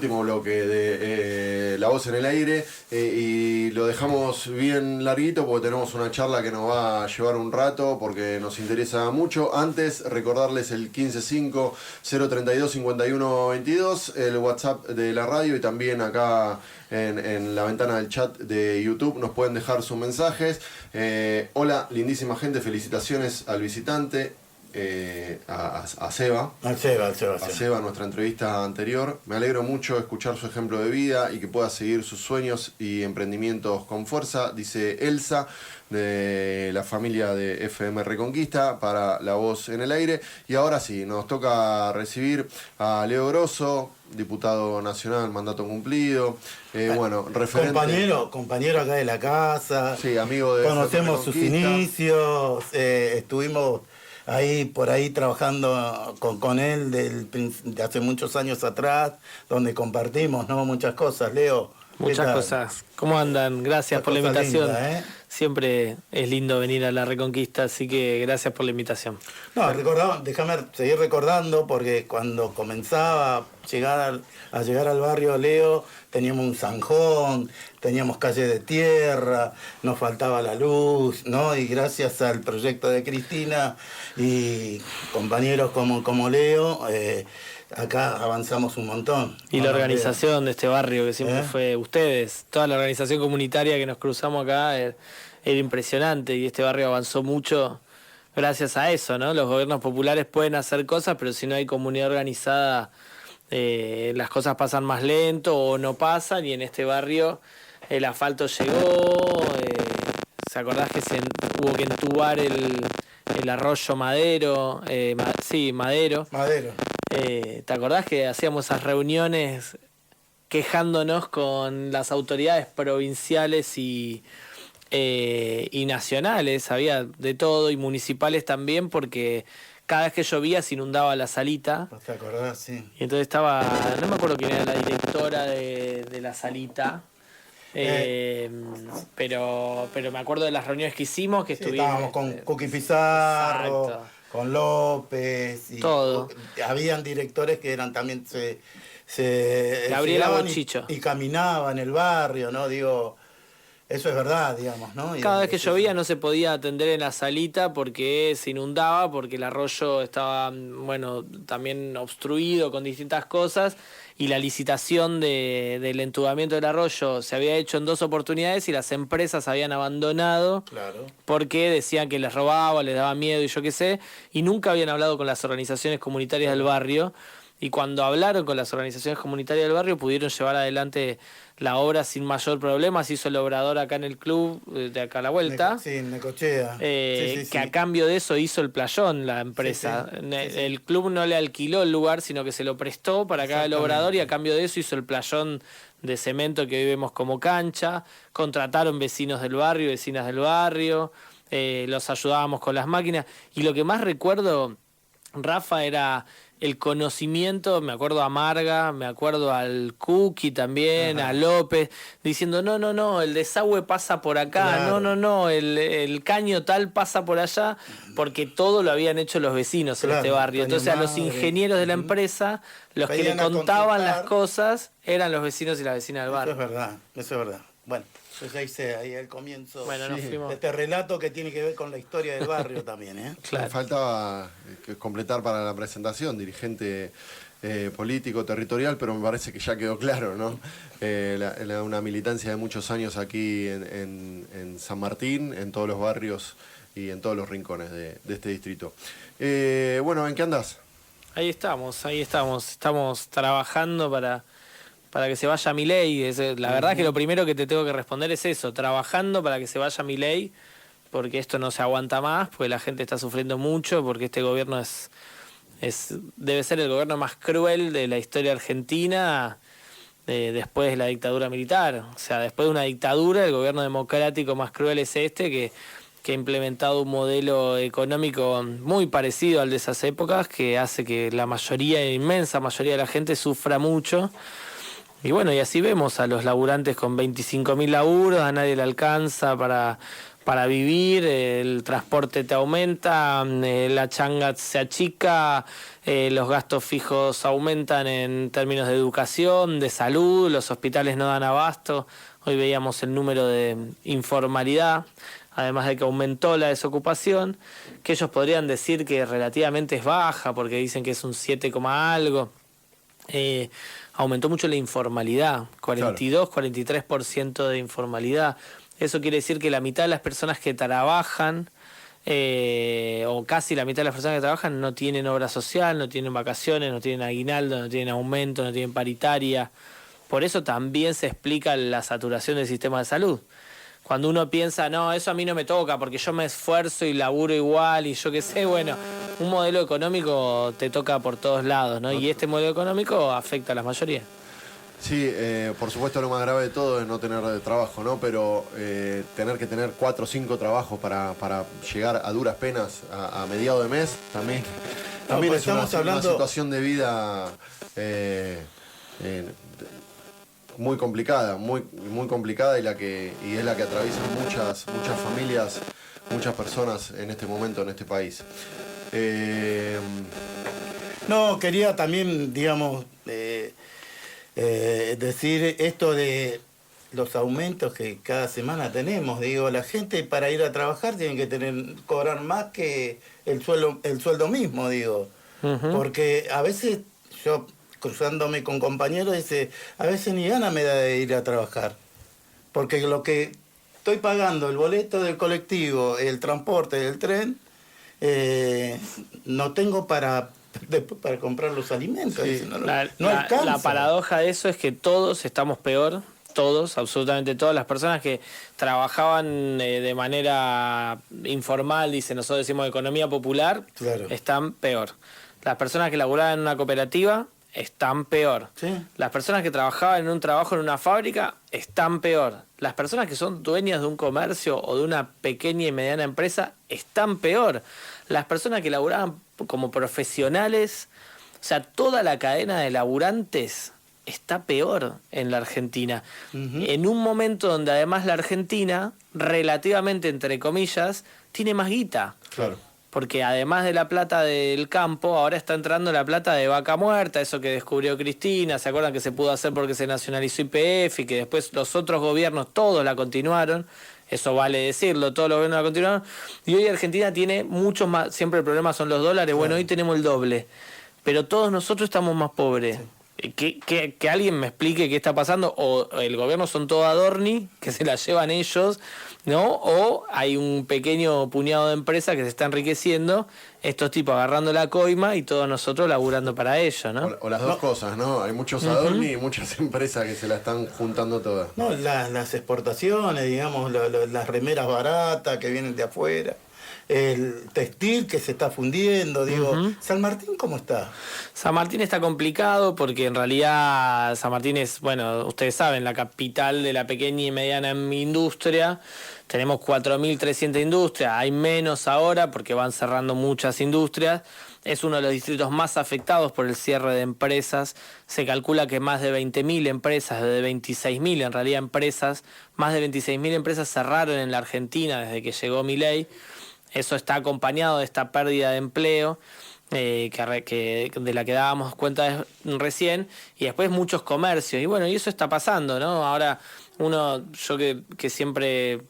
último bloque de La Voz en el Aire y lo dejamos bien larguito porque tenemos una charla que nos va a llevar un rato porque nos interesa mucho. Antes, recordarles el 155-032-5122, el WhatsApp de la radio y también acá en la ventana del chat de YouTube nos pueden dejar sus mensajes. Hola, lindísima gente, felicitaciones al visitante. A Seba, nuestra entrevista anterior. Me alegro mucho escuchar su ejemplo de vida y que pueda seguir sus sueños y emprendimientos con fuerza, dice Elsa, de la familia de FM Reconquista, para La Voz en el Aire. Y ahora sí, nos toca recibir a Leo Grosso, diputado nacional, mandato cumplido. Bueno, referente. Compañero acá de la casa. Sí, amigo de Conocemos sus inicios, estuvimos por ahí trabajando con él de hace muchos años atrás, donde compartimos, ¿no? Muchas cosas, Leo. Muchas cosas. ¿Cómo andan? Gracias por la invitación. Linda, Siempre es lindo venir a la Reconquista, así que gracias por la invitación. No, déjame seguir recordando, porque cuando comenzaba a llegar al barrio Leo, teníamos un zanjón, teníamos calle de tierra, nos faltaba la luz, ¿no? Y gracias al proyecto de Cristina y compañeros como Leo, acá avanzamos un montón. Y la organización de este barrio, que siempre fue ustedes, toda la organización comunitaria que nos cruzamos acá, era impresionante, y este barrio avanzó mucho gracias a eso, ¿no? Los gobiernos populares pueden hacer cosas, pero si no hay comunidad organizada, las cosas pasan más lento o no pasan, y en este barrio el asfalto llegó. ¿Se acordás que hubo que entubar el arroyo Madero? Madero. ¿Te acordás que hacíamos esas reuniones quejándonos con las autoridades provinciales y nacionales? Había de todo, y municipales también, porque cada vez que llovía se inundaba la salita. ¿Te acordás? Sí. Y entonces estaba, no me acuerdo quién era la directora de la salita, pero me acuerdo de las reuniones que hicimos, que estábamos con Cookie Pizarro. Exacto. Con López y todo. Habían directores que eran también Gabriela Bochicho y caminaban en el barrio, ¿no? Digo, eso es verdad, digamos, ¿no? Cada vez que llovía no se podía atender en la salita porque se inundaba, porque el arroyo estaba, también obstruido con distintas cosas, y la licitación del entubamiento del arroyo se había hecho en 2 oportunidades y las empresas habían abandonado. Claro. Porque decían que les robaba, les daba miedo y yo qué sé, y nunca habían hablado con las organizaciones comunitarias del barrio. Y cuando hablaron con las organizaciones comunitarias del barrio, pudieron llevar adelante la obra sin mayor problema. Se hizo el obrador acá en el club, de acá a la vuelta. En Necochea. Que a cambio de eso hizo el playón la empresa. El club no le alquiló el lugar, sino que se lo prestó para que haga el obrador, y a cambio de eso hizo el playón de cemento que hoy vemos como cancha. Contrataron vecinos del barrio, vecinas del barrio, los ayudábamos con las máquinas. Y lo que más recuerdo, Rafa, era el conocimiento. Me acuerdo a Marga, me acuerdo al Cookie también, a López, diciendo no, el desagüe pasa por acá, claro. no, el caño tal pasa por allá, porque todo lo habían hecho los vecinos en este barrio. Entonces a los ingenieros de la empresa, los que le contaban las cosas, eran los vecinos y las vecinas del barrio. Eso es verdad. Bueno, yo ya hice ahí el comienzo nos fuimos. de este relato que tiene que ver con la historia del barrio también, ¿eh? Claro. Faltaba completar para la presentación, dirigente político, territorial, pero me parece que ya quedó claro, ¿no? Una militancia de muchos años aquí en San Martín, en todos los barrios y en todos los rincones de este distrito. ¿En qué andás? Ahí estamos, estamos trabajando para que se vaya Milei. La verdad que lo primero que te tengo que responder es eso, trabajando para que se vaya Milei, porque esto no se aguanta más, porque la gente está sufriendo mucho, porque este gobierno debe ser el gobierno más cruel de la historia argentina, después de la dictadura militar. O sea, después de una dictadura, el gobierno democrático más cruel es que ha implementado un modelo económico muy parecido al de esas épocas, que hace que la inmensa mayoría de la gente sufra mucho. Y así vemos a los laburantes con 25.000 laburos, a nadie le alcanza para para vivir, el transporte te aumenta, la changa se achica, los gastos fijos aumentan en términos de educación, de salud, los hospitales no dan abasto. Hoy veíamos el número de informalidad, además de que aumentó la desocupación, que ellos podrían decir que relativamente es baja, porque dicen que es un 7, algo. Aumentó mucho la informalidad, 42-43% de informalidad. Eso quiere decir que la mitad de las personas que trabajan, o casi la mitad de las personas que trabajan, no tienen obra social, no tienen vacaciones, no tienen aguinaldo, no tienen aumento, no tienen paritaria. Por eso también se explica la saturación del sistema de salud. Cuando uno piensa, no, eso a mí no me toca porque yo me esfuerzo y laburo igual y yo qué sé, bueno, un modelo económico te toca por todos lados, ¿no? Y este modelo económico afecta a la mayoría. Sí, por supuesto lo más grave de todo es no tener trabajo, ¿no? Pero tener que tener 4 o 5 trabajos para llegar a duras penas a mediados de mes también pues es una situación de vida muy complicada, muy complicada y es la que atraviesan muchas familias, muchas personas en este momento en este país. No, quería también, digamos, decir esto de los aumentos que cada semana tenemos. Digo, la gente para ir a trabajar tiene que cobrar más que el sueldo mismo, digo. Porque a veces yo, cruzándome con compañeros, dice, a veces ni gana me da de ir a trabajar. Porque lo que estoy pagando, el boleto del colectivo, el transporte del tren, no tengo para comprar los alimentos. Sí. No alcanza. La paradoja de eso es que todos estamos peor, todos, absolutamente todas las personas que trabajaban de manera informal, nosotros decimos economía popular, claro, están peor. Las personas que laburaban en una cooperativa están peor. Sí. Las personas que trabajaban en un trabajo en una fábrica están peor. Las personas que son dueñas de un comercio o de una pequeña y mediana empresa están peor. Las personas que laburaban como profesionales, o sea, toda la cadena de laburantes está peor en la Argentina. En un momento donde además la Argentina, relativamente entre comillas, tiene más guita. Claro. Porque además de la plata del campo, ahora está entrando la plata de vaca muerta, eso que descubrió Cristina, ¿se acuerdan que se pudo hacer porque se nacionalizó YPF y que después los otros gobiernos todos la continuaron? Eso vale decirlo, todos los gobiernos la continuaron. Y hoy Argentina tiene muchos más, siempre el problema son los dólares, bueno, hoy tenemos el doble, pero todos nosotros estamos más pobres. Sí. Que alguien me explique qué está pasando, o el gobierno son todo adorni, que se la llevan ellos, ¿no? O hay un pequeño puñado de empresas que se están enriqueciendo, estos tipos agarrando la coima y todos nosotros laburando para ello, ¿no? O las dos cosas, ¿no? Hay muchos adorni y muchas empresas que se la están juntando todas. No, las exportaciones, digamos, las remeras baratas que vienen de afuera. El textil que se está fundiendo, digo, ¿San Martín cómo está? San Martín está complicado porque en realidad San Martín es, bueno, ustedes saben, la capital de la pequeña y mediana industria. Tenemos 4.300 industrias, hay menos ahora porque van cerrando muchas industrias. Es uno de los distritos más afectados por el cierre de empresas. Se calcula que más de 20.000 empresas, de 26.000 en realidad empresas, más de 26.000 empresas cerraron en la Argentina desde que llegó Milei. Eso está acompañado de esta pérdida de empleo de la que dábamos cuenta recién, y después muchos comercios. Y bueno, y eso está pasando, ¿no? Ahora yo que siempre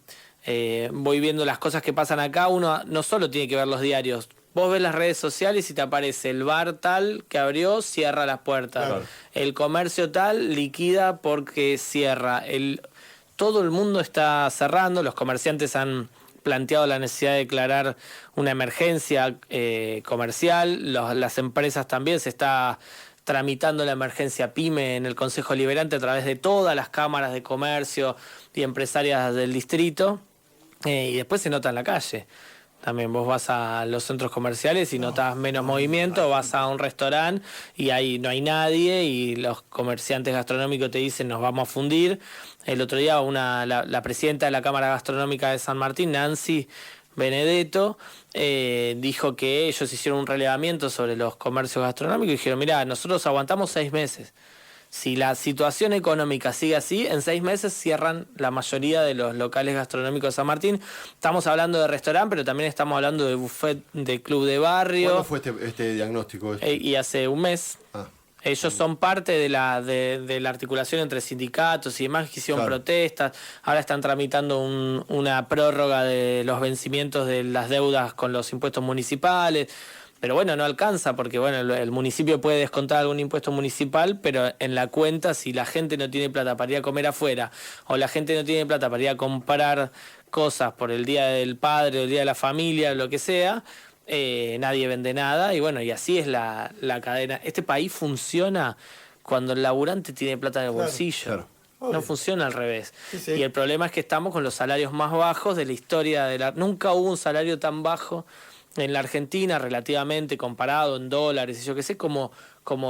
voy viendo las cosas que pasan acá, uno no solo tiene que ver los diarios. Vos ves las redes sociales y te aparece el bar tal que abrió, cierra las puertas. Claro. El comercio tal liquida porque cierra. Todo el mundo está cerrando, los comerciantes han planteado la necesidad de declarar una emergencia comercial, las empresas también, se está tramitando la emergencia PYME en el Consejo Liberante a través de todas las cámaras de comercio y empresarias del distrito, y después se nota en la calle. También vos vas a los centros comerciales y notas menos movimiento, vas a un restaurante y ahí no hay nadie y los comerciantes gastronómicos te dicen nos vamos a fundir. El otro día la presidenta de la Cámara Gastronómica de San Martín, Nancy Benedetto, dijo que ellos hicieron un relevamiento sobre los comercios gastronómicos y dijeron, mirá, nosotros aguantamos 6 meses. Si la situación económica sigue así, en 6 meses cierran la mayoría de los locales gastronómicos de San Martín. Estamos hablando de restaurante, pero también estamos hablando de buffet de club de barrio. ¿Cuándo fue este diagnóstico? Y hace un mes. Ah. Ellos son parte de la articulación entre sindicatos y demás que hicieron protestas. Ahora están tramitando una prórroga de los vencimientos de las deudas con los impuestos municipales. Pero bueno, no alcanza porque bueno, el municipio puede descontar algún impuesto municipal, pero en la cuenta, si la gente no tiene plata para ir a comer afuera o la gente no tiene plata para ir a comprar cosas por el Día del Padre o el Día de la Familia, lo que sea, nadie vende nada y bueno, y así es la cadena. Este país funciona cuando el laburante tiene plata en el bolsillo. Claro. No funciona al revés. Sí. Y el problema es que estamos con los salarios más bajos de la historia nunca hubo un salario tan bajo en la Argentina, relativamente comparado en dólares y yo qué sé, como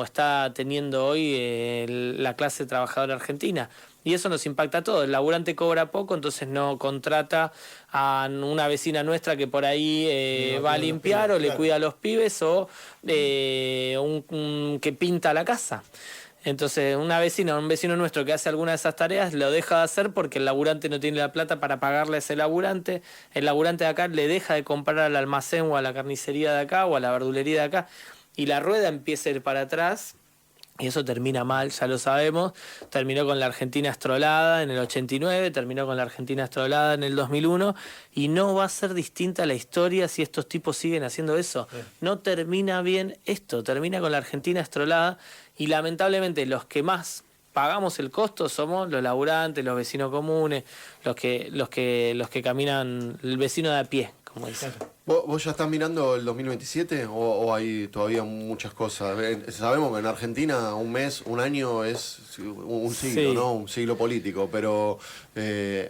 está teniendo hoy la clase trabajadora argentina. Y eso nos impacta a todos. El laburante cobra poco, entonces no contrata a una vecina nuestra que por ahí va a limpiar o le cuida a los pibes o que pinta la casa. Entonces un vecino nuestro que hace alguna de esas tareas lo deja de hacer porque el laburante no tiene la plata para pagarle a ese laburante. El laburante de acá le deja de comprar al almacén o a la carnicería de acá o a la verdulería de acá y la rueda empieza a ir para atrás. Y eso termina mal, ya lo sabemos. Terminó con la Argentina estrolada en el 89, terminó con la Argentina estrolada en el 2001 y no va a ser distinta la historia si estos tipos siguen haciendo eso. No termina bien esto, termina con la Argentina estrolada y lamentablemente los que más pagamos el costo somos los laburantes, los vecinos comunes, los que caminan, el vecino de a pie, como dicen. ¿Vos ya estás mirando el 2027 o hay todavía muchas cosas? Sabemos que en Argentina un mes, un año es un siglo, Sí. ¿no? Un siglo político, pero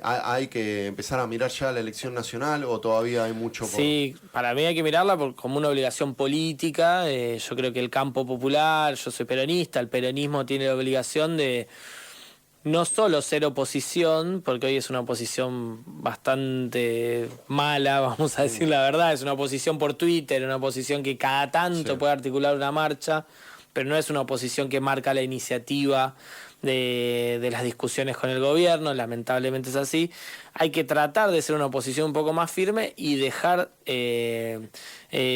¿hay que empezar a mirar ya la elección nacional o todavía hay mucho por...? Sí, para mí hay que mirarla como una obligación política. Yo creo que el campo popular, yo soy peronista, el peronismo tiene la obligación de no solo ser oposición, porque hoy es una oposición bastante mala, vamos a decir la verdad, es una oposición por Twitter, una oposición que cada tanto puede articular una marcha, pero no es una oposición que marca la iniciativa de las discusiones con el gobierno, lamentablemente es así. Hay que tratar de ser una oposición un poco más firme y dejar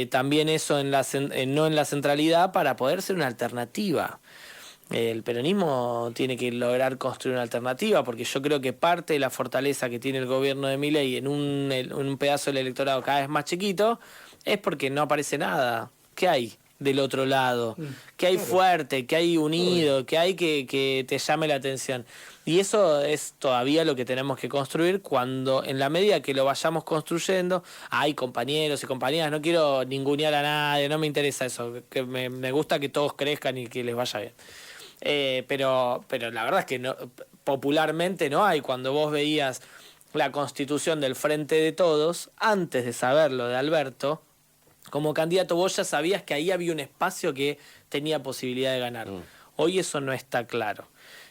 también eso no en la centralidad para poder ser una alternativa. El peronismo tiene que lograr construir una alternativa, porque yo creo que parte de la fortaleza que tiene el gobierno de Milei en un pedazo del electorado cada vez más chiquito es porque no aparece nada. ¿Qué hay del otro lado? ¿Qué hay fuerte? ¿Qué hay unido? ¿Qué hay que te llame la atención? Y eso es todavía lo que tenemos que construir cuando, en la medida que lo vayamos construyendo, hay compañeros y compañeras, no quiero ningunear a nadie, no me interesa eso, que me gusta que todos crezcan y que les vaya bien. Pero la verdad es que no, popularmente no hay. Cuando vos veías la constitución del Frente de Todos, antes de saberlo de Alberto, como candidato vos ya sabías que ahí había un espacio que tenía posibilidad de ganar. Hoy eso no está claro.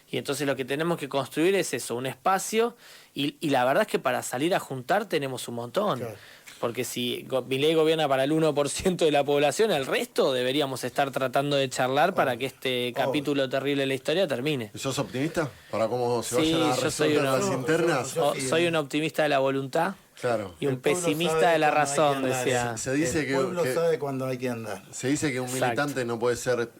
Y entonces lo que tenemos que construir es eso, un espacio, y la verdad es que para salir a juntar tenemos un montón. Claro. Porque si Milei gobierna para el 1% de la población, el resto deberíamos estar tratando de charlar para que este capítulo terrible de la historia termine. ¿Sos optimista para cómo se vayan a resolver las internas? Soy un optimista de la voluntad. Claro. Y un pesimista de la razón, decía. Se dice el pueblo sabe cuándo hay que andar. Se dice que un militante no puede ser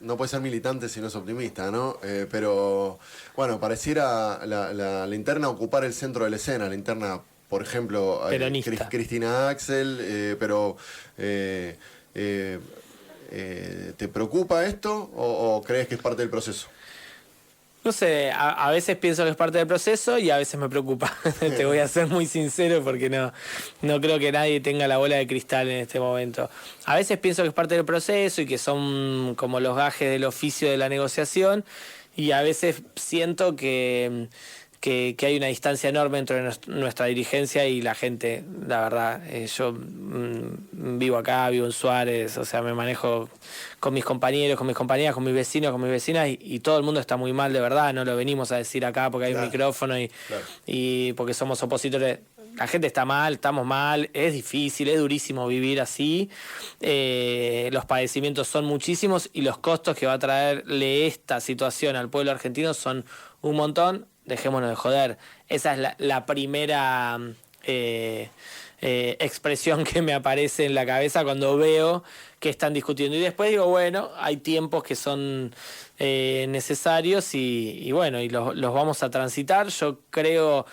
militante si no es optimista, ¿no? Pero bueno, pareciera la interna ocupar el centro de la escena, la interna, por ejemplo, Cristina Axel, pero ¿te preocupa esto o crees que es parte del proceso? No sé, a veces pienso que es parte del proceso y a veces me preocupa. Te voy a ser muy sincero porque no creo que nadie tenga la bola de cristal en este momento. A veces pienso que es parte del proceso y que son como los gajes del oficio de la negociación, y a veces siento que hay una distancia enorme entre nuestra dirigencia y la gente. La verdad, yo vivo acá, vivo en Suárez, o sea, me manejo con mis compañeros, con mis compañeras, con mis vecinos, con mis vecinas, y todo el mundo está muy mal, de verdad. No lo venimos a decir acá porque hay un micrófono y porque somos opositores. la gente está mal, estamos mal, es difícil, es durísimo vivir así, los padecimientos son muchísimos y los costos que va a traerle esta situación al pueblo argentino son un montón. Dejémonos de joder. Esa es la primera expresión que me aparece en la cabeza cuando veo que están discutiendo. Y después digo, bueno, hay tiempos que son necesarios y bueno, y los vamos a transitar. Yo creo,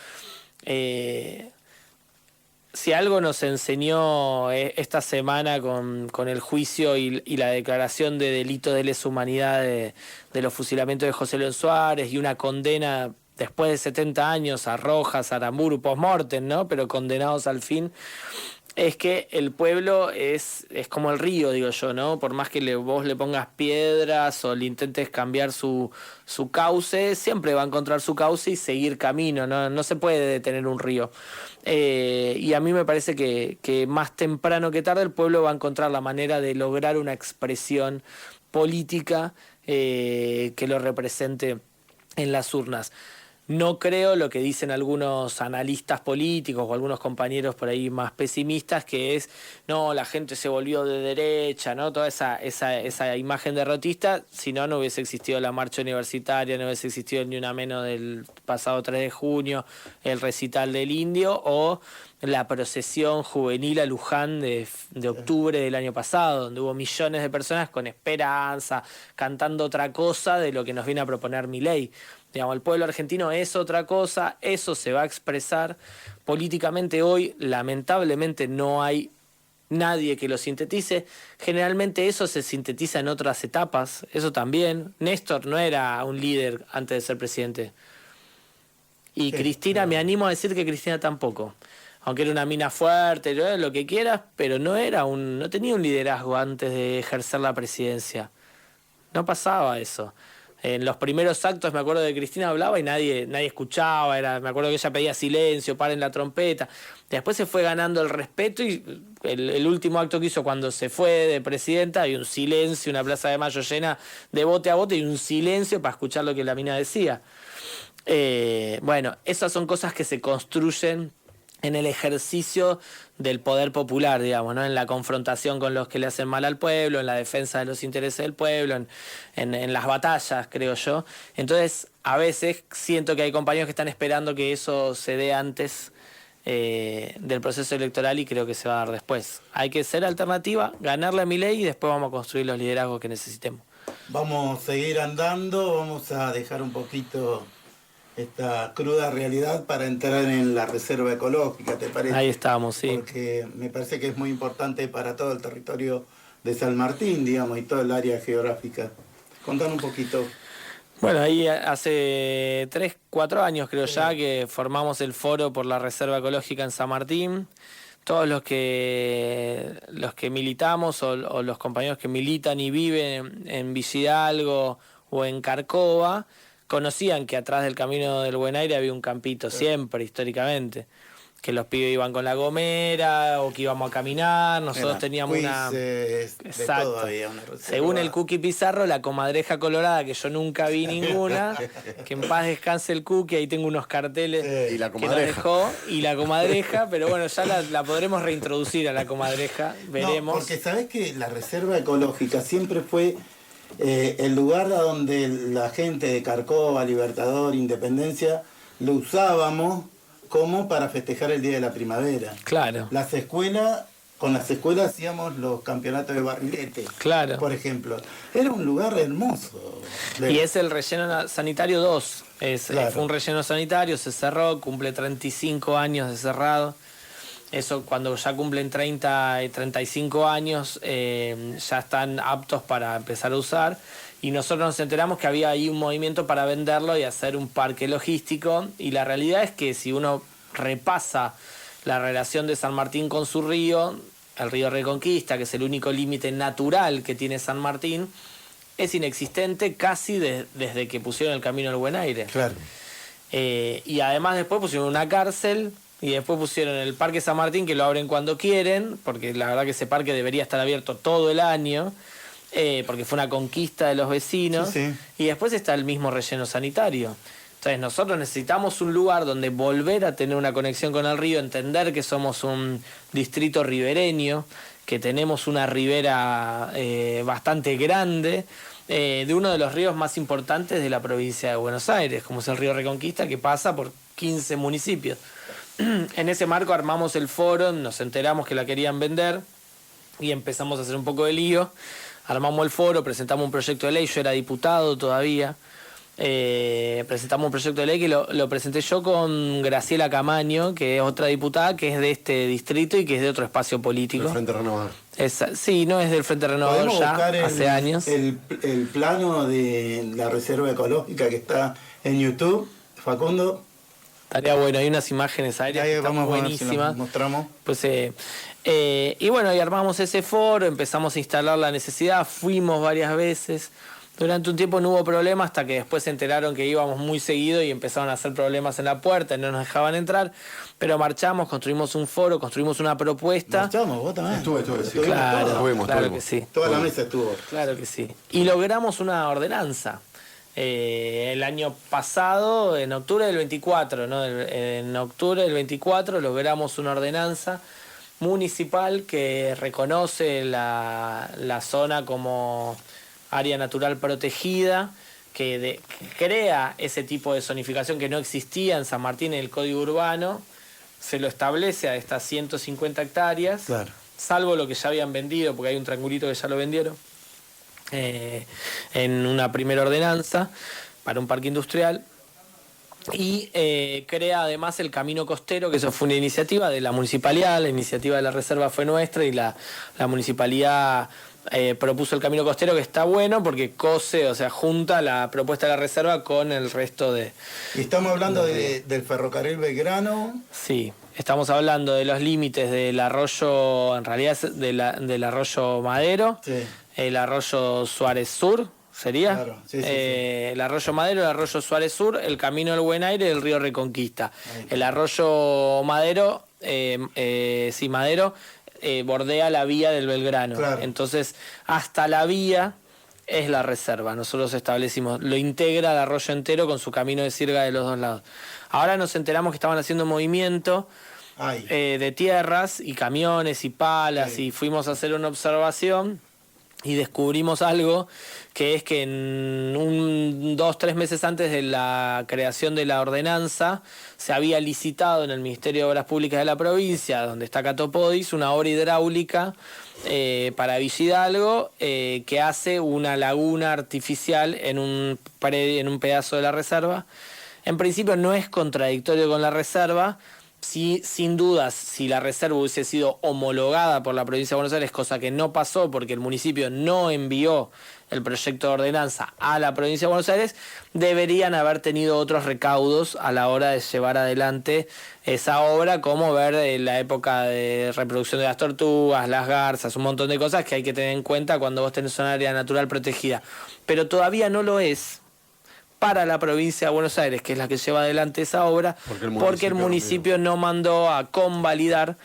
si algo nos enseñó esta semana con el juicio y la declaración de delito de lesa humanidad de los fusilamientos de José León Suárez y una condena después de 70 años a Rojas, a Aramburu, post-mortem, ¿no? Pero condenados al fin, es que el pueblo es como el río, digo yo, ¿no? Por más que vos le pongas piedras o le intentes cambiar su cauce, siempre va a encontrar su cauce y seguir camino, ¿no? No se puede detener un río. Y a mí me parece que más temprano que tarde el pueblo va a encontrar la manera de lograr una expresión política que lo represente en las urnas. No creo lo que dicen algunos analistas políticos o algunos compañeros por ahí más pesimistas, que es, no, la gente se volvió de derecha, ¿no? Toda esa imagen derrotista. Si no, no hubiese existido la marcha universitaria, no hubiese existido ni una menos del pasado 3 de junio, el recital del Indio o la procesión juvenil a Luján de octubre del año pasado, donde hubo millones de personas con esperanza, cantando otra cosa de lo que nos viene a proponer Milei. Digamos, el pueblo argentino es otra cosa, eso se va a expresar políticamente hoy. Lamentablemente no hay nadie que lo sintetice. Generalmente eso se sintetiza en otras etapas, eso también. Néstor no era un líder antes de ser presidente. Y sí, Cristina, me animo a decir que Cristina tampoco. Aunque era una mina fuerte, lo que quieras, pero no tenía un liderazgo antes de ejercer la presidencia. No pasaba eso. En los primeros actos me acuerdo de Cristina hablaba y nadie escuchaba, me acuerdo que ella pedía silencio, paren la trompeta. Después se fue ganando el respeto y el último acto que hizo cuando se fue de presidenta, hay un silencio, una Plaza de Mayo llena de bote a bote y un silencio para escuchar lo que la mina decía. Bueno, esas son cosas que se construyen en el ejercicio del poder popular, digamos, ¿no? En la confrontación con los que le hacen mal al pueblo, en la defensa de los intereses del pueblo, en las batallas, creo yo. Entonces, a veces siento que hay compañeros que están esperando que eso se dé antes del proceso electoral y creo que se va a dar después. Hay que ser alternativa, ganarle a Milei y después vamos a construir los liderazgos que necesitemos. Vamos a seguir andando, vamos a dejar un poquito esta cruda realidad para entrar en la reserva ecológica, ¿te parece? Ahí estamos, sí. Porque me parece que es muy importante para todo el territorio de San Martín, digamos, y todo el área geográfica. Contanos un poquito. Bueno, ahí hace 3, 4 años creo ya que formamos el foro por la reserva ecológica en San Martín. Todos los que militamos o los compañeros que militan y viven en Villa Hidalgo o en Carcova conocían que atrás del camino del Buen Aire había un campito, siempre, históricamente. Que los pibes iban con la gomera o que íbamos a caminar, nosotros teníamos una... Exacto. Una según el Cookie Pizarro, la comadreja colorada, que yo nunca vi ninguna, que en paz descanse el Cookie, ahí tengo unos carteles y la que nos dejó, y la comadreja, pero bueno, ya la podremos reintroducir a la comadreja, veremos. No, porque sabés que la reserva ecológica siempre fue el lugar a donde la gente de Carcova, Libertador, Independencia, lo usábamos como para festejar el Día de la Primavera. Claro. Con las escuelas hacíamos los campeonatos de barrilete. Claro. Por ejemplo. Era un lugar hermoso. Y es el relleno sanitario 2. Claro. Fue un relleno sanitario, se cerró, cumple 35 años de cerrado. Eso cuando ya cumplen 30 y 35 años ya están aptos para empezar a usar. Y nosotros nos enteramos que había ahí un movimiento para venderlo y hacer un parque logístico. Y la realidad es que si uno repasa la relación de San Martín con su río, el río Reconquista, que es el único límite natural que tiene San Martín, es inexistente casi desde que pusieron el camino del Buen Aire. Claro. Y además después pusieron una cárcel y después pusieron el Parque San Martín, que lo abren cuando quieren, porque la verdad que ese parque debería estar abierto todo el año. Porque fue una conquista de los vecinos, sí. Y después está el mismo relleno sanitario. Entonces nosotros necesitamos un lugar donde volver a tener una conexión con el río, entender que somos un distrito ribereño, que tenemos una ribera bastante grande, de uno de los ríos más importantes de la provincia de Buenos Aires, como es el río Reconquista, que pasa por 15 municipios. En ese marco armamos el foro, nos enteramos que la querían vender y empezamos a hacer un poco de lío. Armamos el foro, presentamos un proyecto de ley, yo era diputado todavía. Presentamos un proyecto de ley que lo presenté yo con Graciela Camaño, que es otra diputada que es de este distrito y que es de otro espacio político. El Frente Renovador. Sí, no es del Frente Renovador ya, hace años. El plano de la reserva ecológica que está en YouTube, Facundo. Estaría bueno, hay unas imágenes aéreas que están buenísimas. Si mostramos. Pues, y bueno, y armamos ese foro, empezamos a instalar la necesidad, fuimos varias veces. Durante un tiempo no hubo problema hasta que después se enteraron que íbamos muy seguido y empezaron a hacer problemas en la puerta y no nos dejaban entrar. Pero marchamos, construimos un foro, construimos una propuesta. Marchamos, vos también. Estuve, sí. Claro que sí. Toda la mesa estuvo. Claro que sí. Y logramos una ordenanza. El año pasado, en octubre del 24, ¿no? En octubre del 24 logramos una ordenanza municipal que reconoce la zona como área natural protegida, que crea ese tipo de zonificación que no existía en San Martín en el Código Urbano, se lo establece a estas 150 hectáreas, claro, salvo lo que ya habían vendido, porque hay un triangulito que ya lo vendieron, en una primera ordenanza para un parque industrial. Y crea además el camino costero, que eso fue una iniciativa de la municipalidad, la iniciativa de la reserva fue nuestra y la municipalidad propuso el camino costero, que está bueno porque cose, o sea, junta la propuesta de la reserva con el resto de... Y estamos hablando del ferrocarril Belgrano. Sí, estamos hablando de los límites del arroyo, en realidad del arroyo Madero, Sí. el arroyo Suárez Sur, ¿sería? Claro, sí. El arroyo Madero, el arroyo Suárez Sur, el camino del Buen Aire y el río Reconquista. Ahí. El arroyo Madero, Madero, bordea la vía del Belgrano. Claro. Entonces, hasta la vía es la reserva. Nosotros establecimos, lo integra el arroyo entero con su camino de sirga de los dos lados. Ahora nos enteramos que estaban haciendo movimiento de tierras y camiones y palas, Sí. y fuimos a hacer una observación y descubrimos algo, que es que en 2-3 meses antes de la creación de la ordenanza se había licitado en el Ministerio de Obras Públicas de la provincia, donde está Catopodis, una obra hidráulica para Villa Hidalgo, que hace una laguna artificial en un pedazo de la reserva. En principio no es contradictorio con la reserva. Sí, sin dudas, si la reserva hubiese sido homologada por la provincia de Buenos Aires, cosa que no pasó porque el municipio no envió el proyecto de ordenanza a la provincia de Buenos Aires, deberían haber tenido otros recaudos a la hora de llevar adelante esa obra, como ver la época de reproducción de las tortugas, las garzas, un montón de cosas que hay que tener en cuenta cuando vos tenés un área natural protegida. Pero todavía no lo es para la provincia de Buenos Aires, que es la que lleva adelante esa obra, porque el municipio no mandó a convalidar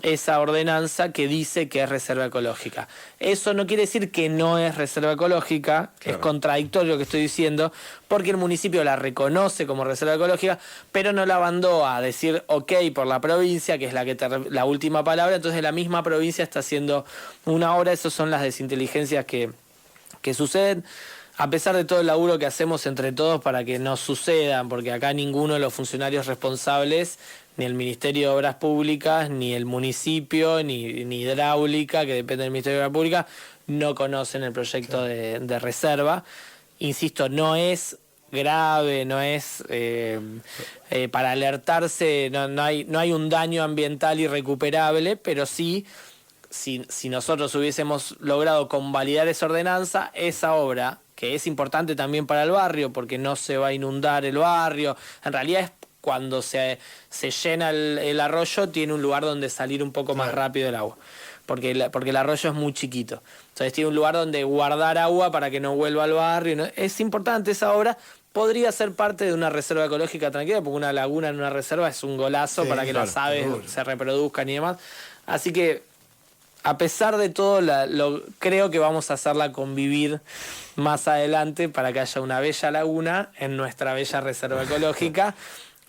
esa ordenanza que dice que es reserva ecológica. Eso no quiere decir que no es reserva ecológica, claro. Es contradictorio lo que estoy diciendo, porque el municipio la reconoce como reserva ecológica, pero no la mandó a decir ok por la provincia, que es la última palabra. Entonces la misma provincia está haciendo una obra. Esas son las desinteligencias que suceden. A pesar de todo el laburo que hacemos entre todos para que no sucedan, porque acá ninguno de los funcionarios responsables, ni el Ministerio de Obras Públicas, ni el municipio, ni Hidráulica, que depende del Ministerio de Obras Públicas, no conocen el proyecto de reserva. Insisto, no es grave, no es para alertarse, no hay un daño ambiental irrecuperable, pero sí, si nosotros hubiésemos logrado convalidar esa ordenanza, esa obra, que es importante también para el barrio, porque no se va a inundar el barrio, en realidad es cuando se llena el arroyo, tiene un lugar donde salir un poco más rápido el agua, porque el arroyo es muy chiquito. Entonces tiene un lugar donde guardar agua para que no vuelva al barrio, ¿no? Es importante esa obra. Podría ser parte de una reserva ecológica tranquila, porque una laguna en una reserva es un golazo para que las aves se reproduzcan y demás. Así que a pesar de todo, creo que vamos a hacerla convivir más adelante para que haya una bella laguna en nuestra bella reserva ecológica,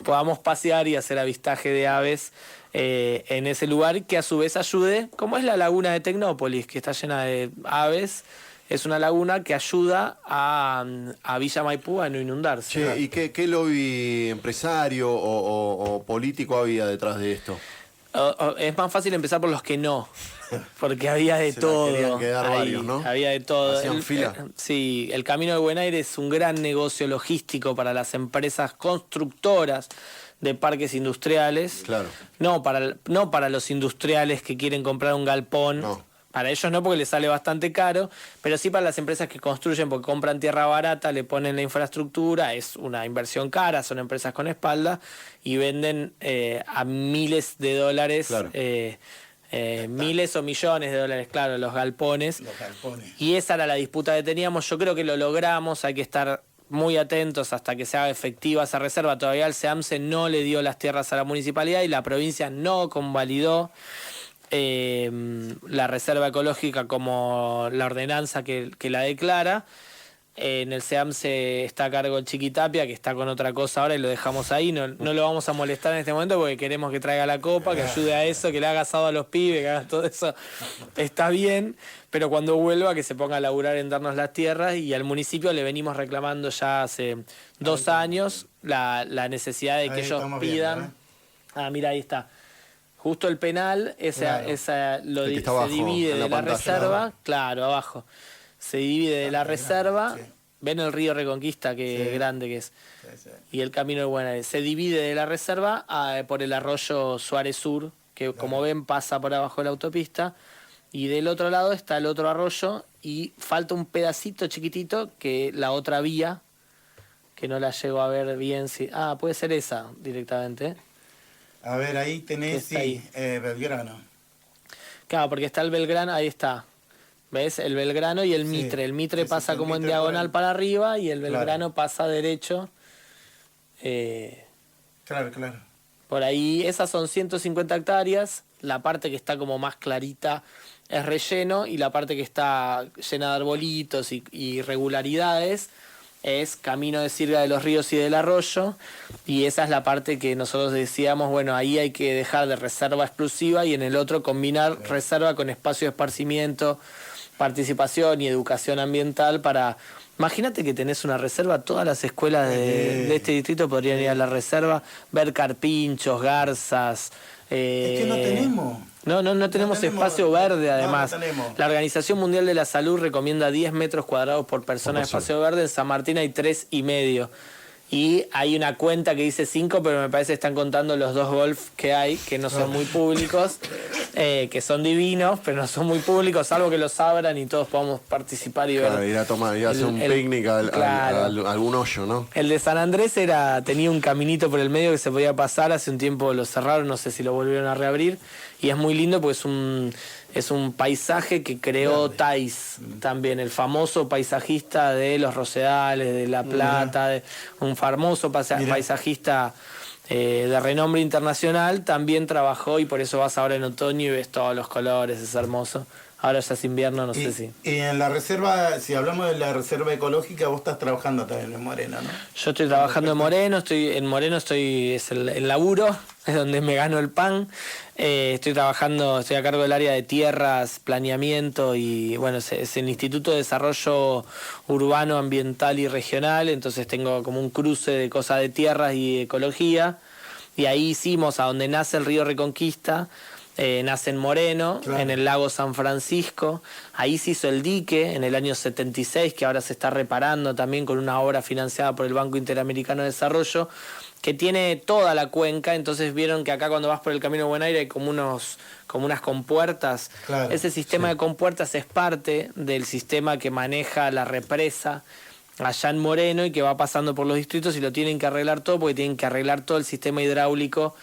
podamos pasear y hacer avistaje de aves en ese lugar, que a su vez ayude, como es la laguna de Tecnópolis, que está llena de aves. Es una laguna que ayuda a Villa Maipú a no inundarse. Che, ¿y qué lobby empresario o político había detrás de esto? Es más fácil empezar por los que no, porque había de todo. Querían quedar ahí, varios, ¿no? Había de todo. Hacían fila. Sí, el Camino de Buen Aire es un gran negocio logístico para las empresas constructoras de parques industriales. Claro. No para los industriales que quieren comprar un galpón. No. Para ellos no, porque les sale bastante caro, pero sí para las empresas que construyen, porque compran tierra barata, le ponen la infraestructura, es una inversión cara, son empresas con espalda, y venden a miles de dólares, Claro. miles o millones de dólares, claro, los galpones. Los galpones. Y esa era la disputa que teníamos. Yo creo que lo logramos, hay que estar muy atentos hasta que se haga efectiva esa reserva. Todavía el SEAMSE no le dio las tierras a la municipalidad y la provincia no convalidó la reserva ecológica como la ordenanza que la declara. En el SEAMSE está a cargo el Chiquitapia, que está con otra cosa ahora y lo dejamos ahí. No lo vamos a molestar en este momento porque queremos que traiga la copa, que ayude a eso, que le haga asado a los pibes, que haga todo eso. Está bien, pero cuando vuelva que se ponga a laburar en darnos las tierras, y al municipio le venimos reclamando ya hace 2 años la necesidad de que Ahí ellos estamos pidan. viendo, Ah, mira, ahí está. Justo el penal, Claro. se está abajo, divide en la de la pantalla, reserva, ¿no? claro, abajo. Se divide de la reserva, sí. ven el río Reconquista, que Sí. grande que es, Sí, sí. y el Camino de Buen Aire. Se divide de la reserva por el arroyo Suárez Sur, que como ven pasa por abajo de la autopista, y del otro lado está el otro arroyo, y falta un pedacito chiquitito que la otra vía, que no la llego a ver bien. Puede ser esa directamente. A ver, ahí tenés, ¿Qué está ahí? Belgrano. Claro, porque está el Belgrano, ahí está. ¿Ves? El Belgrano y el Sí, Mitre. El Mitre ese pasa es el como en Mitre diagonal por para arriba y el Claro. Belgrano pasa derecho. Claro, claro. Por ahí, esas son 150 hectáreas. La parte que está como más clarita es relleno, y la parte que está llena de arbolitos y irregularidades es camino de Sirga de los Ríos y del Arroyo, y esa es la parte que nosotros decíamos, bueno, ahí hay que dejar de reserva exclusiva y en el otro combinar reserva con espacio de esparcimiento, participación y educación ambiental para... Imagínate que tenés una reserva, todas las escuelas de este distrito podrían ir a la reserva, ver carpinchos, garzas... Es que no tenemos. No tenemos espacio verde, además. No tenemos. La Organización Mundial de la Salud recomienda 10 metros cuadrados por persona de espacio verde. En San Martín hay 3,5. Y hay una cuenta que dice 5, pero me parece que están contando los 2 golf que hay, que no son muy públicos, que son divinos, pero no son muy públicos, salvo que los abran y todos podamos participar y Claro, ver. ir a tomar, ir a hacer un el- picnic claro. a algún hoyo, ¿no? El de San Andrés tenía un caminito por el medio que se podía pasar, hace un tiempo lo cerraron, no sé si lo volvieron a reabrir, y es muy lindo porque es un paisaje que creó Tais, también el famoso paisajista de los Rosedales, de La Plata, un famoso paisajista de renombre internacional, también trabajó, y por eso vas ahora en otoño y ves todos los colores, es hermoso. Ahora ya es invierno, no sé si... Y en la reserva, si hablamos de la reserva ecológica, vos estás trabajando también en Moreno, ¿no? Yo estoy trabajando en Moreno, es el laburo, es donde me gano el pan. Estoy a cargo del área de tierras, planeamiento, y bueno, es el Instituto de Desarrollo Urbano, Ambiental y Regional, entonces tengo como un cruce de cosas de tierras y ecología, y ahí hicimos a donde nace el río Reconquista. Nace en Moreno, Claro. en el lago San Francisco. Ahí se hizo el dique en el año 76, que ahora se está reparando también con una obra financiada por el Banco Interamericano de Desarrollo, que tiene toda la cuenca. Entonces vieron que acá cuando vas por el Camino de Buen Aire hay como unas compuertas. Claro, Ese sistema de compuertas es parte del sistema que maneja la represa allá en Moreno y que va pasando por los distritos, y lo tienen que arreglar todo porque tienen que arreglar todo el sistema hidráulico,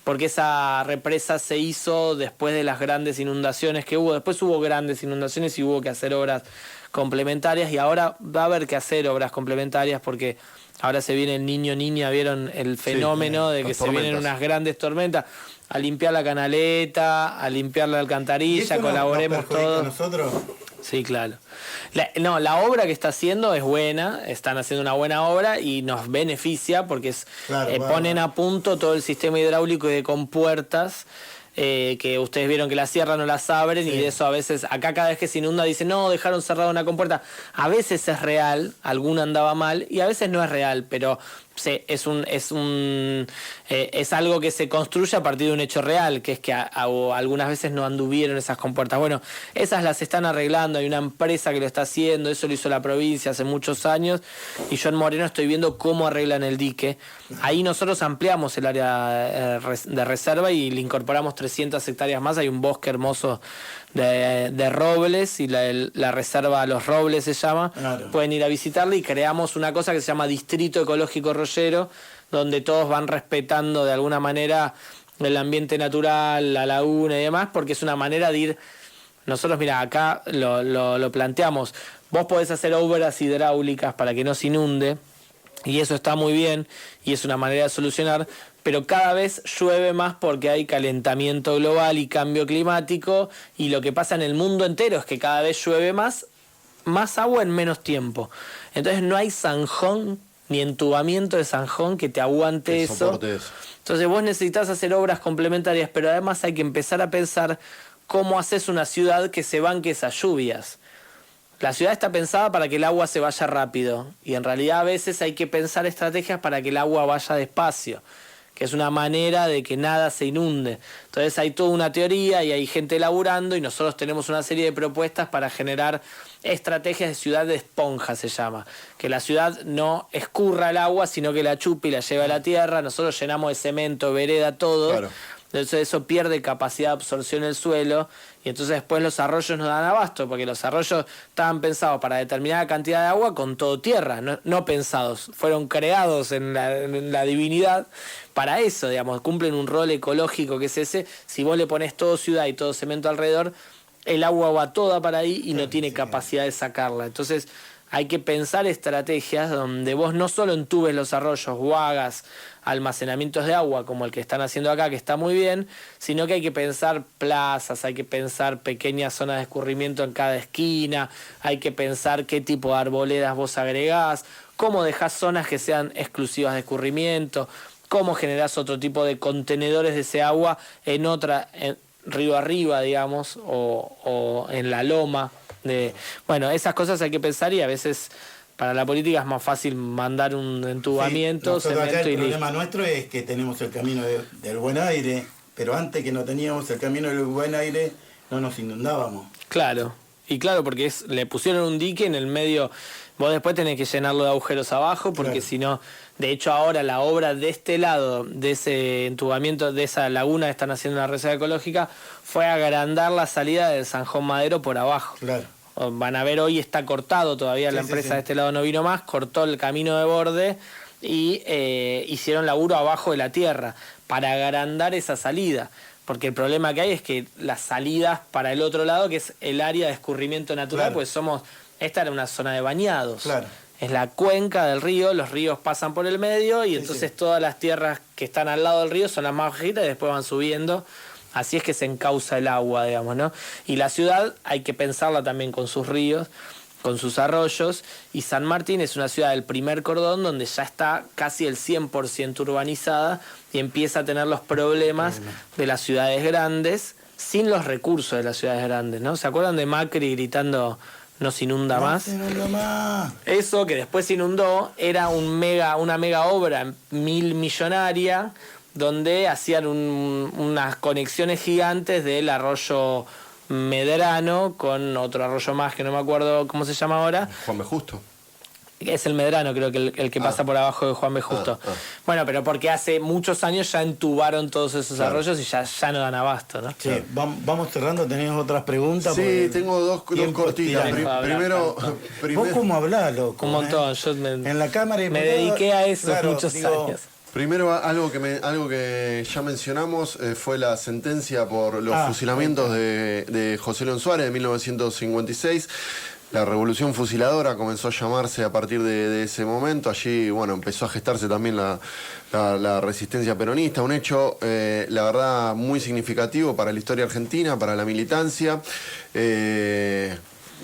porque esa represa se hizo después de las grandes inundaciones que hubo. Después hubo grandes inundaciones y hubo que hacer obras complementarias, y ahora va a haber que hacer obras complementarias porque ahora se viene el Niño Niña, vieron el fenómeno de que las se vienen tormentas. unas grandes tormentas. a limpiar la canaleta, a limpiar la alcantarilla, colaboremos todos. ¿Nosotros? Sí, claro. La obra que está haciendo es buena, están haciendo una buena obra y nos beneficia porque ponen a punto todo el sistema hidráulico y de compuertas. Que ustedes vieron que la cierran o las abren, y de eso a veces, acá cada vez que se inunda dicen, no, dejaron cerrada una compuerta. A veces es real, alguna andaba mal, y a veces no es real, pero es algo que se construye a partir de un hecho real, que es que algunas veces no anduvieron esas compuertas. Bueno, esas las están arreglando, hay una empresa que lo está haciendo, eso lo hizo la provincia hace muchos años, y yo en Moreno estoy viendo cómo arreglan el dique. Ahí nosotros ampliamos el área de reserva y le incorporamos 300 hectáreas más, hay un bosque hermoso de robles, y la reserva Los Robles se llama. Claro. Pueden ir a visitarla, y creamos una cosa que se llama Distrito Ecológico Rollero, donde todos van respetando de alguna manera el ambiente natural, la laguna y demás, porque es una manera de ir. Nosotros, mira, acá lo planteamos, vos podés hacer obras hidráulicas para que no se inunde, y eso está muy bien, y es una manera de solucionar, pero cada vez llueve más porque hay calentamiento global y cambio climático, y lo que pasa en el mundo entero es que cada vez llueve más agua en menos tiempo. Entonces no hay zanjón ni entubamiento de zanjón que te aguante eso. Entonces vos necesitas hacer obras complementarias, pero además hay que empezar a pensar cómo haces una ciudad que se banque esas lluvias. La ciudad está pensada para que el agua se vaya rápido, y en realidad a veces hay que pensar estrategias para que el agua vaya despacio, que es una manera de que nada se inunde. Entonces hay toda una teoría y hay gente laburando, y nosotros tenemos una serie de propuestas para generar estrategias de ciudad de esponja, se llama. Que la ciudad no escurra el agua, sino que la chupe y la lleve a la tierra. Nosotros llenamos de cemento, vereda, todo. Claro. Entonces eso pierde capacidad de absorción del suelo, y entonces después los arroyos no dan abasto, porque los arroyos estaban pensados para determinada cantidad de agua con todo tierra, no pensados, fueron creados en la divinidad para eso, digamos, cumplen un rol ecológico que es ese. Si vos le pones todo ciudad y todo cemento alrededor, el agua va toda para ahí y no tiene capacidad de sacarla. Entonces hay que pensar estrategias donde vos no solo entubes los arroyos o hagas almacenamientos de agua como el que están haciendo acá, que está muy bien, sino que hay que pensar plazas, hay que pensar pequeñas zonas de escurrimiento en cada esquina, hay que pensar qué tipo de arboledas vos agregás, cómo dejás zonas que sean exclusivas de escurrimiento, cómo generás otro tipo de contenedores de ese agua en río arriba, digamos, o en la loma. Bueno, esas cosas hay que pensar, y a veces para la política es más fácil mandar un entubamiento, cemento acá el problema nuestro es que tenemos el camino del buen aire, pero antes que no teníamos el camino del buen aire no nos inundábamos. Claro, y claro, porque le pusieron un dique en el medio, vos después tenés que llenarlo de agujeros abajo, porque si no, de hecho ahora la obra de este lado, de ese entubamiento, de esa laguna que están haciendo en la reserva ecológica, fue agrandar la salida del Zanjón Madero por abajo. Claro. Van a ver, hoy está cortado todavía, la empresa de este lado no vino más, cortó el camino de borde y hicieron laburo abajo de la tierra para agrandar esa salida, porque el problema que hay es que las salidas para el otro lado, que es el área de escurrimiento natural, pues esta era una zona de bañados, es la cuenca del río, los ríos pasan por el medio, y entonces todas las tierras que están al lado del río son las más bajitas y después van subiendo. Así es que se encauza el agua, digamos, ¿no? Y la ciudad hay que pensarla también con sus ríos, con sus arroyos, y San Martín es una ciudad del primer cordón donde ya está casi el 100% urbanizada y empieza a tener los problemas de las ciudades grandes sin los recursos de las ciudades grandes, ¿no? ¿Se acuerdan de Macri gritando "no se inunda más"? Eso que después se inundó era una mega obra millonaria, donde hacían unas conexiones gigantes del arroyo Medrano con otro arroyo más que no me acuerdo cómo se llama ahora. Juan B. Justo. Es el Medrano, creo que el que pasa por abajo de Juan B. Justo. Bueno, pero porque hace muchos años ya entubaron todos esos arroyos y ya no dan abasto, ¿no? Sí, vamos cerrando, ¿tenés otras preguntas? Sí, tengo dos cortitas. Primero, ¿Vos cómo hablás, loco? Un montón. Yo en la cámara me dediqué a eso muchos años. Primero, algo que ya mencionamos fue la sentencia por los fusilamientos de José León Suárez de 1956. la revolución fusiladora comenzó a llamarse a partir de ese momento. Allí, bueno, empezó a gestarse también la resistencia peronista, un hecho, la verdad, muy significativo para la historia argentina, para la militancia.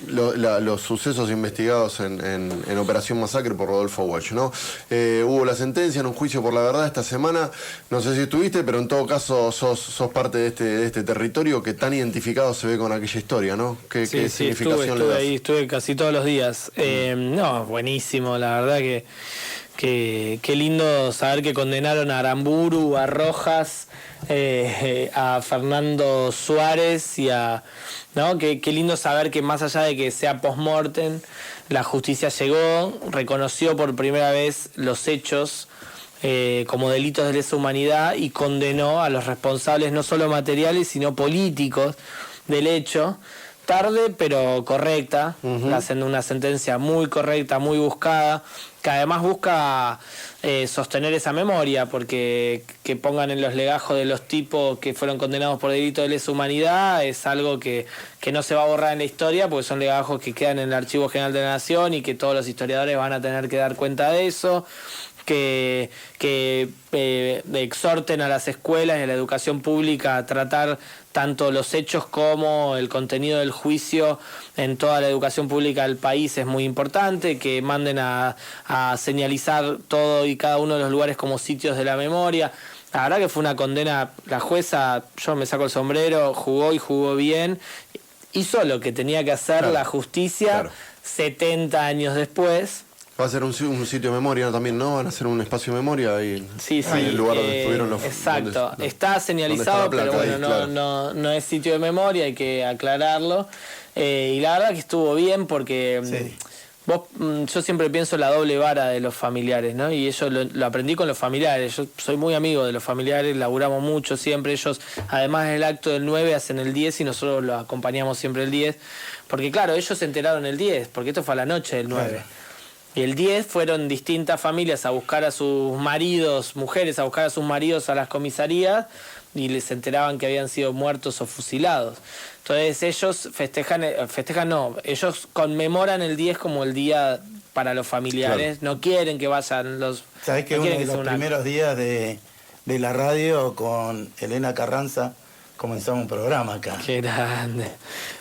Los sucesos investigados en Operación Masacre por Rodolfo Walsh, ¿no? Hubo la sentencia en un juicio por la verdad esta semana. No sé si estuviste, pero en todo caso sos parte de este territorio que tan identificado se ve con aquella historia, ¿no? ¿Qué significación le das? Ahí, estuve casi todos los días. No, buenísimo, la verdad que qué lindo saber que condenaron a Aramburu, a Rojas, a Fernando Suárez y a... ¿no? Qué lindo saber que más allá de que sea post-mortem, la justicia llegó, reconoció por primera vez los hechos como delitos de lesa humanidad y condenó a los responsables no solo materiales sino políticos del hecho. Tarde pero correcta, hacen una sentencia muy correcta, muy buscada, que además busca sostener esa memoria, porque que pongan en los legajos de los tipos que fueron condenados por delito de lesa humanidad es algo que no se va a borrar en la historia, porque son legajos que quedan en el Archivo General de la Nación y que todos los historiadores van a tener que dar cuenta de eso. Que exhorten a las escuelas y a la educación pública a tratar tanto los hechos como el contenido del juicio en toda la educación pública del país es muy importante, que manden a señalizar todo y cada uno de los lugares como sitios de la memoria. La verdad que fue una condena, la jueza, yo me saco el sombrero, jugó bien, hizo lo que tenía que hacer, claro, la justicia, claro, 70 años después. Va a ser un sitio de memoria también, ¿no? Van a hacer un espacio de memoria ahí. Sí, en el lugar donde estuvieron los... Exacto, está señalizado, está pero bueno, ahí, claro, no es sitio de memoria, hay que aclararlo. Y la verdad que estuvo bien porque... Sí. Yo siempre pienso en la doble vara de los familiares, ¿no? Y eso lo aprendí con los familiares. Yo soy muy amigo de los familiares, laburamos mucho siempre. Ellos, además del acto del 9, hacen el 10 y nosotros los acompañamos siempre el 10. Porque claro, ellos se enteraron el 10, porque esto fue a la noche del 9. Claro. Y el 10 fueron distintas familias a buscar a sus maridos, mujeres a buscar a sus maridos a las comisarías y les enteraban que habían sido muertos o fusilados. Entonces ellos ellos conmemoran el 10 como el día para los familiares, claro, no quieren que vayan los... ¿Sabés que uno de los primeros días de la radio con Elena Carranza comenzamos un programa acá? Qué grande.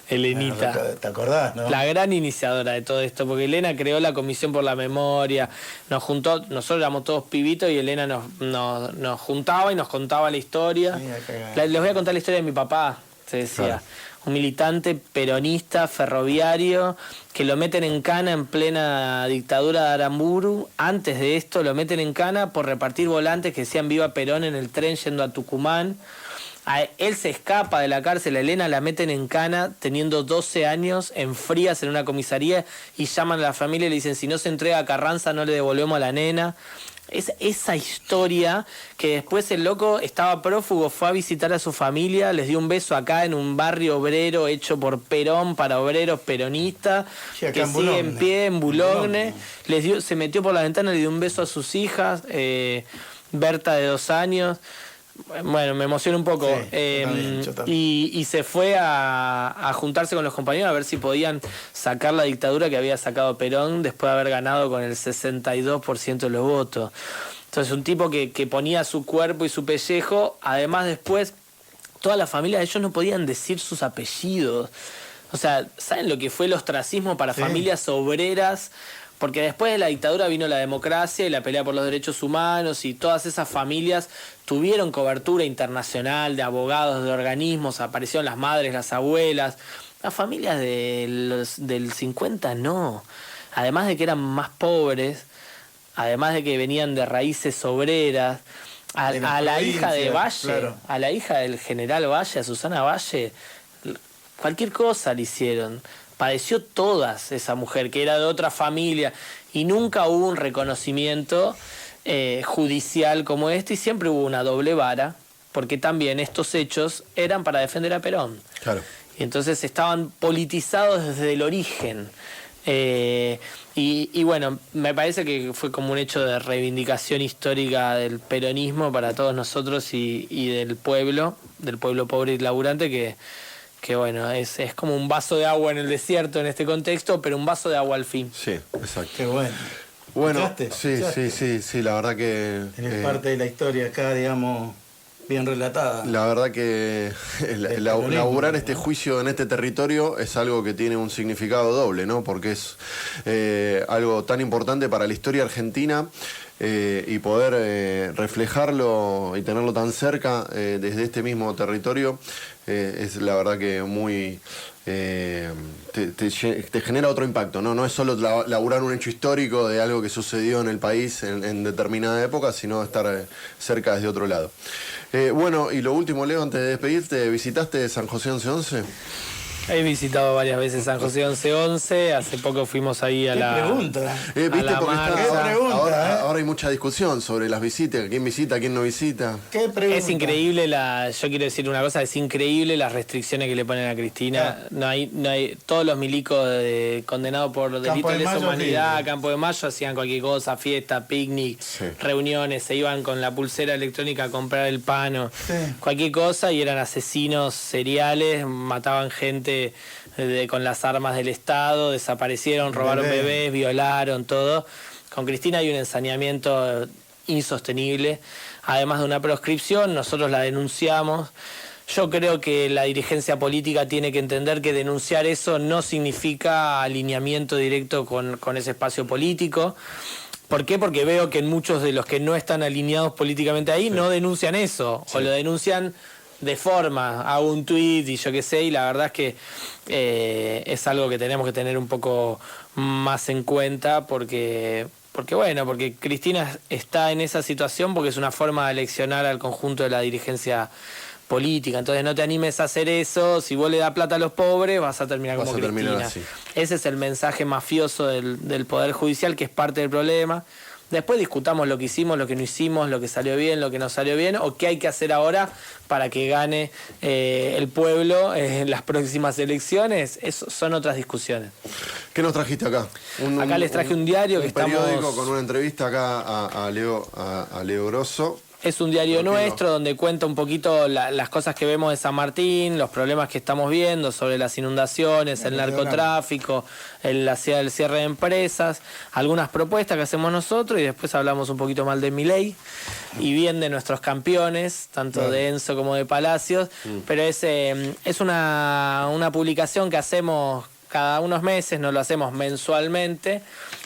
Elenita. ¿Te acordás, no? La gran iniciadora de todo esto, porque Elena creó la Comisión por la Memoria, nos juntó, nosotros éramos todos pibitos y Elena nos juntaba y nos contaba la historia. Les voy a contar la historia de mi papá, se decía. Claro. Un militante peronista ferroviario que lo meten en cana en plena dictadura de Aramburu. Antes de esto lo meten en cana por repartir volantes que decían Viva Perón en el tren yendo a Tucumán. Él se escapa de la cárcel, a Elena la meten en cana teniendo 12 años, en frías en una comisaría, y llaman a la familia y le dicen, si no se entrega a Carranza no le devolvemos a la nena. Es esa historia que después el loco estaba prófugo, fue a visitar a su familia, les dio un beso acá en un barrio obrero hecho por Perón para obreros peronistas, sí, que sigue en pie en Boulogne. Se metió por la ventana, le dio un beso a sus hijas, Berta de 2 años. Bueno, me emociona un poco. Sí, yo también. Y se fue a juntarse con los compañeros a ver si podían sacar la dictadura que había sacado Perón después de haber ganado con el 62% de los votos. Entonces un tipo que ponía su cuerpo y su pellejo. Además después toda la familia, ellos no podían decir sus apellidos. O sea, ¿saben lo que fue el ostracismo para familias obreras? Porque después de la dictadura vino la democracia y la pelea por los derechos humanos, y todas esas familias tuvieron cobertura internacional de abogados, de organismos, aparecieron las madres, las abuelas. Las familias del 50 no. Además de que eran más pobres, además de que venían de raíces obreras, a la hija de Valle, claro, a la hija del general Valle, a Susana Valle, cualquier cosa le hicieron. Padeció todas esa mujer, que era de otra familia, y nunca hubo un reconocimiento judicial como este, y siempre hubo una doble vara, porque también estos hechos eran para defender a Perón. Claro. Y entonces estaban politizados desde el origen. Y bueno, me parece que fue como un hecho de reivindicación histórica del peronismo para todos nosotros y del pueblo pobre y laburante, que que bueno, es como un vaso de agua en el desierto en este contexto, pero un vaso de agua al fin. Sí, exacto. Qué bueno. Bueno, sí, la verdad que... Tenés parte de la historia acá, digamos, bien relatada. La verdad que laburar este juicio en este territorio es algo que tiene un significado doble, ¿no? Porque es algo tan importante para la historia argentina y poder reflejarlo y tenerlo tan cerca desde este mismo territorio es la verdad que muy... te genera otro impacto, ¿no? No es solo laburar un hecho histórico de algo que sucedió en el país en determinada época, sino estar cerca desde otro lado. Bueno, y lo último, Leo, antes de despedirte, ¿visitaste San José 1111? He visitado varias veces San José 1111, hace poco fuimos ahí a la... ¿Qué pregunta? ¿Viste? la Porque marcha. ahora hay mucha discusión sobre las visitas, quién visita, quién no visita. ¿Qué pregunta? Es increíble yo quiero decir una cosa, es increíble las restricciones que le ponen a Cristina. No hay todos los milicos condenados por delitos de lesa humanidad, sí. Campo de Mayo, hacían cualquier cosa, fiesta, picnic, Sí. reuniones, se iban con la pulsera electrónica a comprar el pan, Sí. cualquier cosa, y eran asesinos seriales, mataban gente con las armas del Estado, desaparecieron, robaron bebés, violaron, todo. Con Cristina hay un ensañamiento insostenible, además de una proscripción, nosotros la denunciamos. Yo creo que la dirigencia política tiene que entender que denunciar eso no significa alineamiento directo con ese espacio político. ¿Por qué? Porque veo que muchos de los que no están alineados políticamente ahí no denuncian eso, o lo denuncian de forma, hago un tuit y yo qué sé, y la verdad es que es algo que tenemos que tener un poco más en cuenta porque Cristina está en esa situación porque es una forma de aleccionar al conjunto de la dirigencia política. Entonces no te animes a hacer eso, si vos le das plata a los pobres vas a terminar como Cristina. Ese es el mensaje mafioso del Poder Judicial, que es parte del problema. Después discutamos lo que hicimos, lo que no hicimos, lo que salió bien, lo que no salió bien, o qué hay que hacer ahora para que gane el pueblo en las próximas elecciones. Eso son otras discusiones. ¿Qué nos trajiste acá? Acá les traje un diario que estamos... Un periódico con una entrevista acá a Leo Grosso. Es un diario nuestro donde cuenta un poquito las cosas que vemos de San Martín, los problemas que estamos viendo sobre las inundaciones, el narcotráfico, el cierre de empresas, algunas propuestas que hacemos nosotros y después hablamos un poquito mal de Milei y bien de nuestros campeones, tanto de Enzo como de Palacios, pero es una publicación que hacemos cada unos meses, no lo hacemos mensualmente.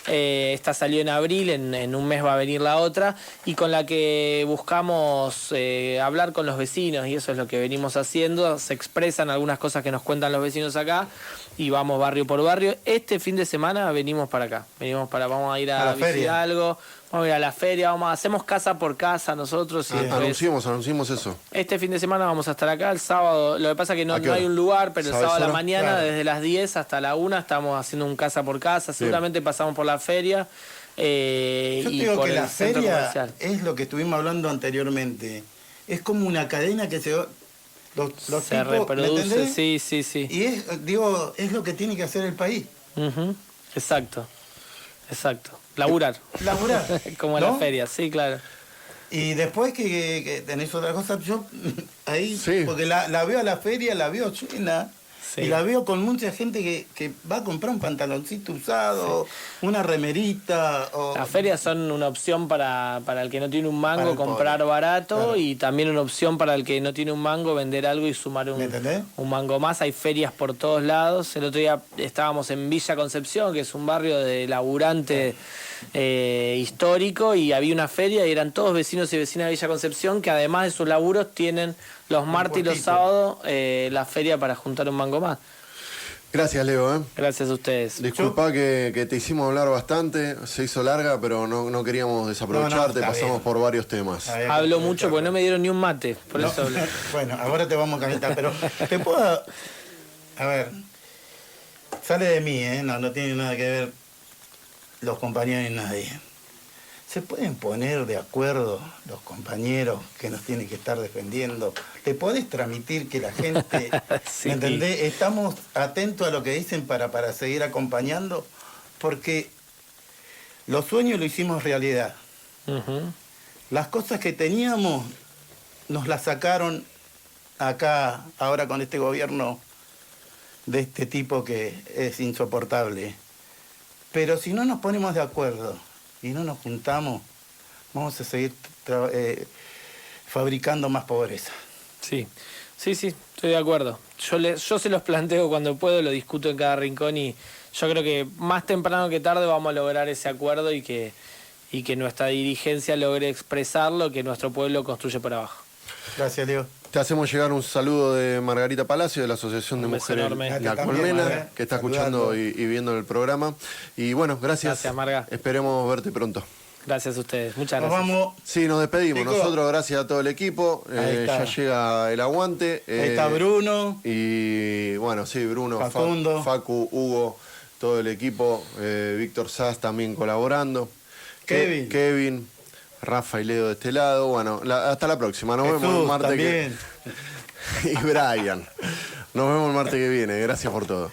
Esta salió en abril, en un mes va a venir la otra, y con la que buscamos hablar con los vecinos, y eso es lo que venimos haciendo. Se expresan algunas cosas que nos cuentan los vecinos acá, y vamos barrio por barrio. Este fin de semana venimos para acá, vamos a ir a visitar algo, vamos a ir a la feria, hacemos casa por casa nosotros. Y anunciamos eso. Este fin de semana vamos a estar acá, el sábado, lo que pasa es que no hay un lugar, pero el sábado a la mañana, desde las 10 hasta la 1, estamos haciendo un casa por casa, seguramente pasamos por la feria. Yo te digo por que la feria comercial. es lo que estuvimos hablando anteriormente. Es como una cadena que se se reproduce, sí. Y es lo que tiene que hacer el país. Exacto. Laburar. Como ¿no? la feria, sí, claro. Y después que tenés otra cosa, yo ahí, Sí. porque la veo a la feria, la veo llena. Sí. Y la veo con mucha gente que va a comprar un pantaloncito usado, una remerita. Las ferias son una opción para el que no tiene un mango, el comprar pobre. barato, Claro. y también una opción para el que no tiene un mango, vender algo y sumar ¿Me entendés? un mango más. Hay ferias por todos lados. El otro día estábamos en Villa Concepción, que es un barrio de laburante histórico, y había una feria y eran todos vecinos y vecinas de Villa Concepción que además de sus laburos tienen los martes y los sábados la feria para juntar un mango más. Gracias, Leo. Gracias a ustedes. Disculpa que te hicimos hablar bastante, se hizo larga, pero no queríamos desaprovecharte, pasamos por varios temas. Hablo mucho porque no me dieron ni un mate, por eso hablé. Bueno, ahora te vamos a calentar, pero te puedo... A ver, sale de mí, no tiene nada que ver los compañeros ni nadie. ¿Se pueden poner de acuerdo los compañeros que nos tienen que estar defendiendo? ¿Te podés transmitir que la gente, Sí. ¿me entendés? Estamos atentos a lo que dicen para seguir acompañando? Porque los sueños lo hicimos realidad. Las cosas que teníamos nos las sacaron acá, ahora con este gobierno de este tipo que es insoportable. Pero si no nos ponemos de acuerdo y no nos juntamos, vamos a seguir fabricando más pobreza. Sí, estoy de acuerdo. Yo se los planteo cuando puedo, lo discuto en cada rincón y yo creo que más temprano que tarde vamos a lograr ese acuerdo y que nuestra dirigencia logre expresar lo que nuestro pueblo construye por abajo. Gracias, Leo. Te hacemos llegar un saludo de Margarita Palacio, de la Asociación de Mujeres La Colmena, que está escuchando y viendo el programa. Y bueno, gracias. Marga. Esperemos verte pronto. Gracias a ustedes, muchas gracias. Nos vamos. Sí, nos despedimos. Chicos. Nosotros, gracias a todo el equipo. Ya llega el aguante. Ahí está Bruno. Y bueno, sí, Bruno, Facundo. Facu, Hugo, todo el equipo. Víctor Sass también colaborando. Kevin. Rafa y Leo de este lado. Bueno, hasta la próxima. Nos Jesús, vemos el martes también. y Brian. Nos vemos el martes que viene. Gracias por todo.